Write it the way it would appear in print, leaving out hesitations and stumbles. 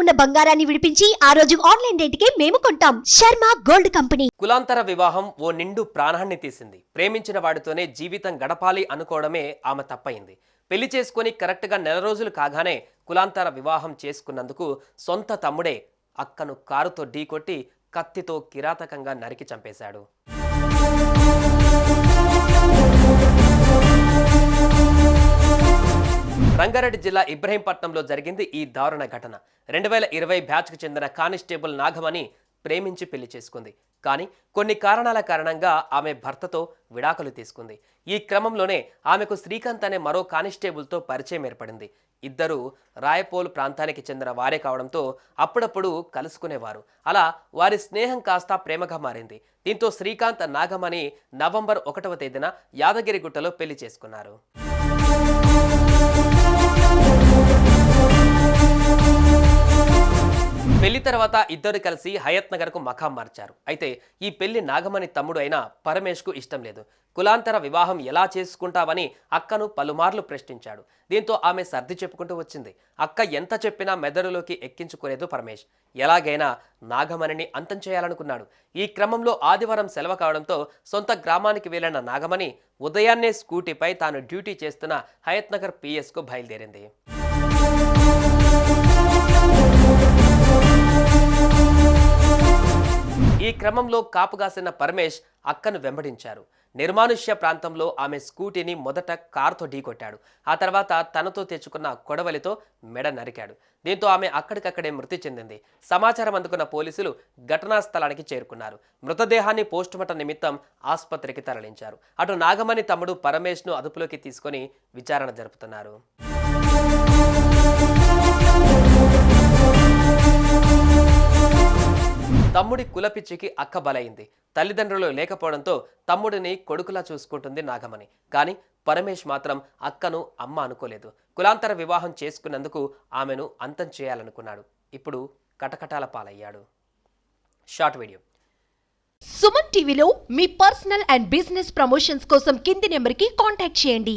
ఉన్న బంగారాన్ని విడిపించి ఆ రోజు ఆన్లైన్ రేటుకే మేము కొంటాం. Sharma gold company. కులాంతర వివాహం ఓ నిండు ప్రాణాన్ని తీసింది. ప్రేమించిన వాడితోనే జీవితం గడపాలి అనుకోవడమే ఆమె తప్పయింది. పెళ్లి చేసుకుని కరెక్ట్గా నెల రోజులు కాగానే కులాంతర వివాహం చేసుకున్నందుకు సొంత తమ్ముడే అక్కను కారుతో ఢీకొట్టి కత్తితో కిరాతకంగా నరికి చంపేశాడు. రంగారెడ్డి జిల్లా ఇబ్రహీంపట్నంలో జరిగింది ఈ దారుణ ఘటన. 2020 బ్యాచ్కు చెందిన కానిస్టేబుల్ నాగమణి ప్రేమించి పెళ్లి చేసుకుంది. కానీ కొన్ని కారణాల కారణంగా ఆమె భర్తతో విడాకులు తీసుకుంది. ఈ క్రమంలోనే ఆమెకు శ్రీకాంత్ అనే మరో కానిస్టేబుల్తో పరిచయం ఏర్పడింది. ఇద్దరు రాయపోల్ ప్రాంతానికి చెందిన వారే కావడంతో అప్పుడప్పుడు కలుసుకునేవారు. అలా వారి స్నేహం కాస్త ప్రేమగా మారింది. దీంతో శ్రీకాంత్ నాగమణి నవంబర్ 1వ తేదీన యాదగిరిగుట్టలో పెళ్లి చేసుకున్నారు. పెళ్లి తర్వాత ఇద్దరు కలిసి హయత్ నగర్ కు మకాం మార్చారు. అయితే ఈ పెళ్లి నాగమణి తమ్ముడు అయిన పరమేష్ కు ఇష్టం లేదు. కులాంతర వివాహం ఎలా చేసుకుంటావని అక్కను పలుమార్లు ప్రశ్నించాడు. దీంతో ఆమె సర్ది చెప్పుకుంటూ వచ్చింది. అక్క ఎంత చెప్పినా మెదడులోకి ఎక్కించుకోలేదు పరమేష్. ఎలాగైనా నాగమణిని అంతం చేయాలనుకున్నాడు. ఈ క్రమంలో ఆదివారం సెలవు కావడంతో సొంత గ్రామానికి వెళ్లిన నాగమణి ఉదయాన్నే స్కూటీపై తాను డ్యూటీ చేస్తున్న హయత్ నగర్ పిఎస్ కు బయలుదేరింది. ఈ క్రమంలో కాపుగాసిన పరమేష్ అక్కను వెంబడించారు. నిర్మానుష్య ప్రాంతంలో ఆమె స్కూటీని మొదట కారుతో ఢీకొట్టాడు. ఆ తర్వాత తనతో తెచ్చుకున్న కొడవలితో మెడ నరికాడు. దీంతో ఆమె అక్కడికక్కడే మృతి చెందింది. సమాచారం అందుకున్న పోలీసులు ఘటనా స్థలానికి చేరుకున్నారు. మృతదేహాన్ని పోస్టుమార్టం నిమిత్తం ఆసుపత్రికి తరలించారు. అటు నాగమణి తమ్ముడు పరమేష్ను అదుపులోకి తీసుకొని విచారణ జరుపుతున్నారు. తమ్ముడి కులపిచ్చికి అక్క బలైంది. తల్లిదండ్రులు లేకపోవడంతో తమ్ముడిని కొడుకులా చూసుకుంటుంది నాగమణి. కానీ పరమేష్ మాత్రం అక్కను అమ్మ అనుకోలేదు. కులాంతర వివాహం చేసుకున్నందుకు ఆమెను అంతం చేయాలనుకున్నాడు. ఇప్పుడు కటకటాల పాలయ్యాడు. Short video. సుమన్ టీవీలో మీ పర్సనల్ అండ్ బిజినెస్ ప్రమోషన్స్ కోసం కింది నెంబర్కి కాంటాక్ట్ చేయండి.